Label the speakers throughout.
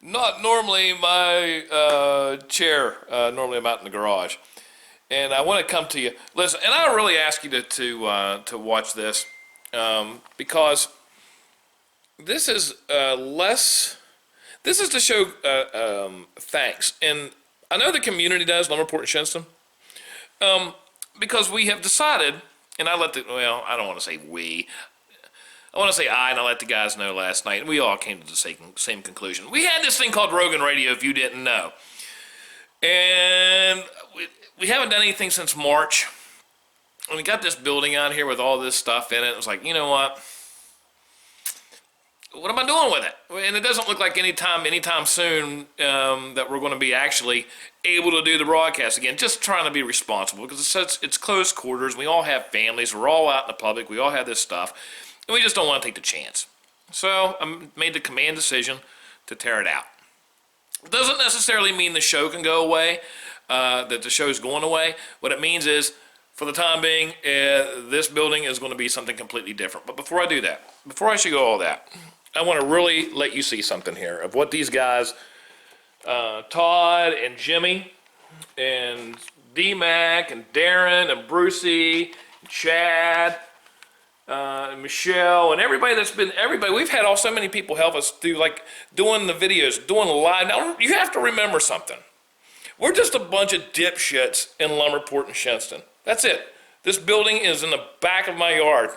Speaker 1: Not normally my chair. Normally I'm out in the garage. And I want to come to you. Listen, and I really ask you to watch this because this is This is to show thanks. And I know the community does, Lumberport and Shinston, because we have decided, and I don't want to say we. I want to say and I let the guys know last night, and we all came to the same conclusion. We had this thing called Rogan Radio, if you didn't know. And we haven't done anything since March. And we got this building out here with all this stuff in it. It was like, you know what? What am I doing with it? And it doesn't look like anytime soon that we're going to be actually able to do the broadcast again. Just trying to be responsible because it's close quarters. We all have families. We're all out in the public. We all have this stuff. And we just don't want to take the chance. So I made the command decision to tear it out. It doesn't necessarily mean the show can go away, that the show's going away. What it means is, for the time being, this building is going to be something completely different. But before I do that, before I show you all that, I want to really let you see something here of what these guys, Todd and Jimmy and D-Mac and Darren and Brucey and Chad and Michelle and everybody we've had so many people help us through doing the videos, doing live. Now, you have to remember something. We're just a bunch of dipshits in Lumberport and Shinston. That's it. This building is in the back of my yard.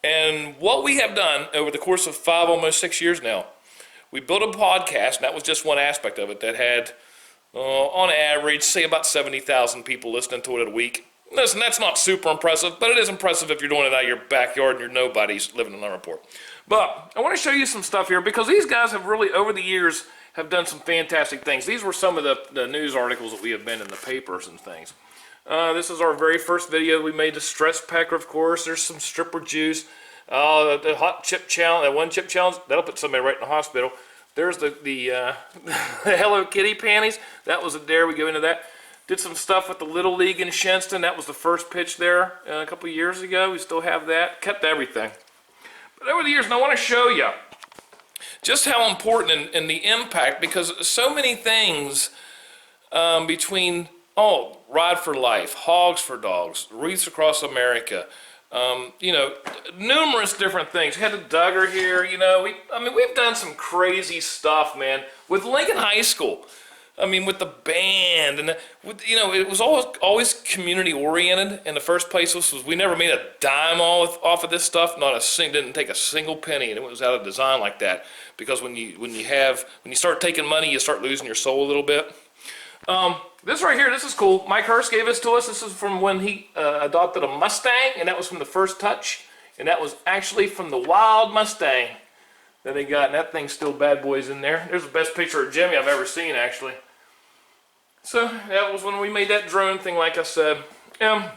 Speaker 1: And what we have done over the course of almost 6 years now, we built a podcast, and that was just one aspect of it, that had, on average, say about 70,000 people listening to it a week. Listen, that's not super impressive, but it is impressive if you're doing it out of your backyard and you're nobody's living in Lumberport. But I want to show you some stuff here because these guys have really, over the years, have done some fantastic things. These were some of the news articles that we have been in the papers and things. This is our very first video. We made the stress pecker, of course. There's some stripper juice. The hot chip challenge, that one chip challenge, that'll put somebody right in the hospital. There's the Hello Kitty panties. That was a dare. We go into that. Did some stuff with the Little League in Shinston. That was the first pitch there a couple of years ago. We still have that. Kept everything. But over the years, and I want to show you just how important and the impact, because so many things between, Ride for Life, Hogs for Dogs, Wreaths Across America, numerous different things. We had the Duggar here, we've done some crazy stuff, man, with Lincoln High School. With the band, and it was always community oriented. In the first place, we never made a dime off of this stuff. Didn't take a single penny, and it was out of design like that. Because when you start taking money, you start losing your soul a little bit. This right here, this is cool. Mike Hurst gave this to us. This is from when he adopted a Mustang, and that was from the first touch, and that was actually from the wild Mustang that they got, and that thing's still bad boys in there. There's the best picture of Jimmy I've ever seen, actually. So that was when we made that drone thing, like I said. As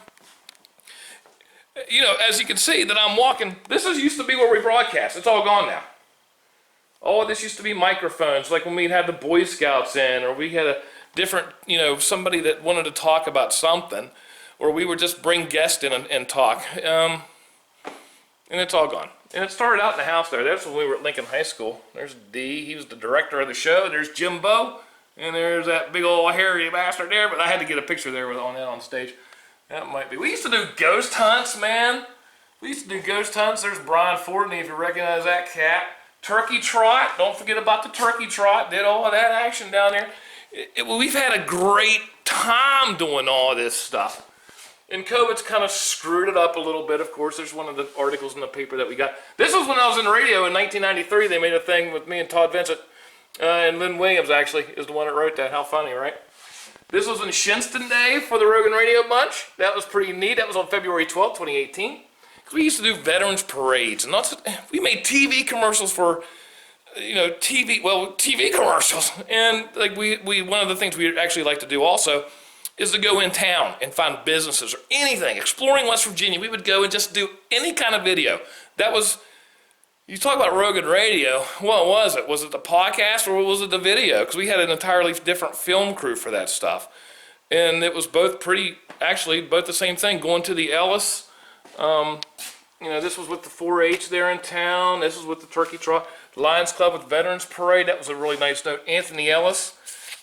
Speaker 1: you can see that I'm walking, used to be where we broadcast. It's all gone now. All of this used to be microphones, like when we'd have the Boy Scouts in, or we had a different, somebody that wanted to talk about something, or we would just bring guests in and talk. And it's all gone. And it started out in the house there. That's when we were at Lincoln High School. There's D. He was the director of the show. There's Jimbo. And there's that big old hairy bastard there. But I had to get a picture there on stage. That might be. We used to do ghost hunts, man. We used to do ghost hunts. There's Brian Fortney, if you recognize that cat. Turkey trot. Don't forget about the turkey trot. Did all of that action down there. We've had a great time doing all this stuff. And COVID's kind of screwed it up a little bit, of course. There's one of the articles in the paper that we got. This was when I was in radio in 1993. They made a thing with me and Todd Vincent. And Lynn Williams, actually, is the one that wrote that. How funny, right? This was in Shinston Day for the Rogan Radio Bunch. That was pretty neat. That was on February 12th, 2018. Because we used to do veterans parades. And we made TV commercials for, TV commercials. And we one of the things we actually like to do also is to go in town and find businesses or anything. Exploring West Virginia, we would go and just do any kind of video. That was, you talk about Rogan Radio, what was it? Was it the podcast or was it the video? Because we had an entirely different film crew for that stuff. And it was both the same thing, going to the Ellis. This was with the 4-H there in town. This was with the turkey trot. Lions Club with Veterans Parade. That was a really nice note. Anthony Ellis,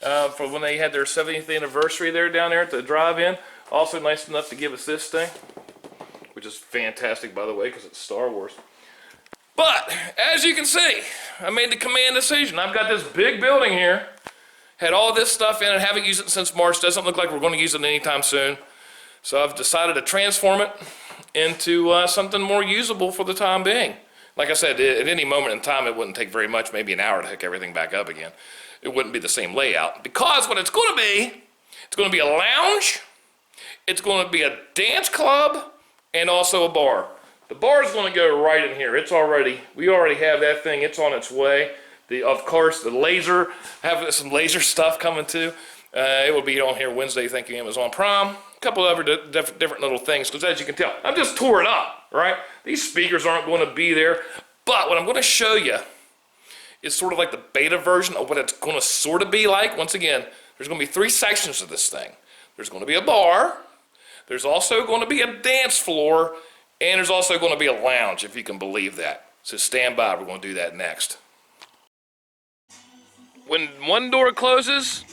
Speaker 1: for when they had their 70th anniversary there down there at the drive-in. Also nice enough to give us this thing, which is fantastic, by the way, because it's Star Wars. But, as you can see, I made the command decision. I've got this big building here, had all this stuff in it, haven't used it since March. Doesn't look like we're going to use it anytime soon. So I've decided to transform it into something more usable for the time being. Like I said, at any moment in time, it wouldn't take very much, maybe an hour to hook everything back up again. It wouldn't be the same layout. Because what it's going to be, it's going to be a lounge, it's going to be a dance club, and also a bar. The bar is going to go right in here. We already have that thing. It's on its way. Of course, the laser, have some laser stuff coming too. It will be on here Wednesday, thank you, Amazon Prime. A couple of other different little things, because as you can tell, I'm just tore it up, right? These speakers aren't going to be there, but what I'm going to show you is sort of like the beta version of what it's going to sort of be like. Once again, there's going to be 3 sections of this thing. There's going to be a bar, there's also going to be a dance floor, and there's also going to be a lounge, if you can believe that. So stand by, we're going to do that next. When one door closes,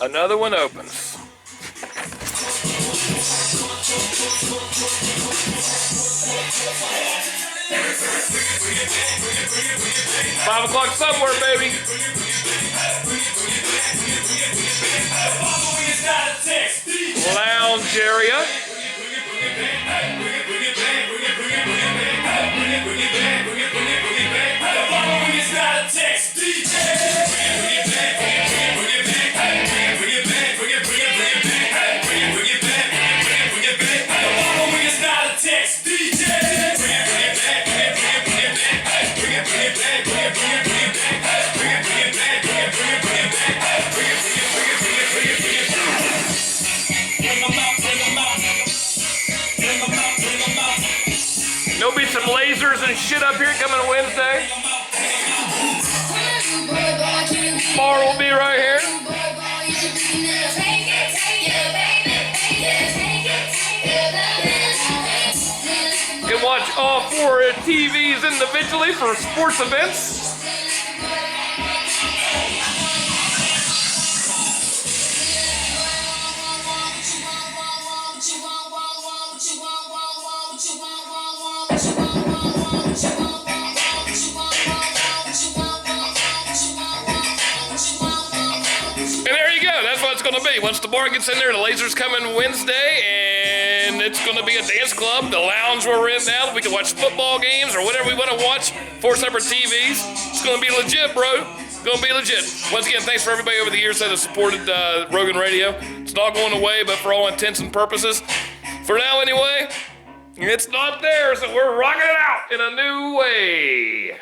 Speaker 1: another one opens. 5 o'clock somewhere, baby. Lounge area. There'll be some lasers and shit up here coming Wednesday. Bar will be right here. You can watch all 4 TVs individually for sports events. Going to be. Once the bar gets in there, the lasers coming Wednesday, and it's going to be a dance club. The lounge we're in now, we can watch football games or whatever we want to watch. 4 separate TVs. It's going to be legit, bro. It's going to be legit. Once again, thanks for everybody over the years that has supported Rogan Radio. It's not going away, but for all intents and purposes, for now anyway, it's not there, so we're rocking it out in a new way.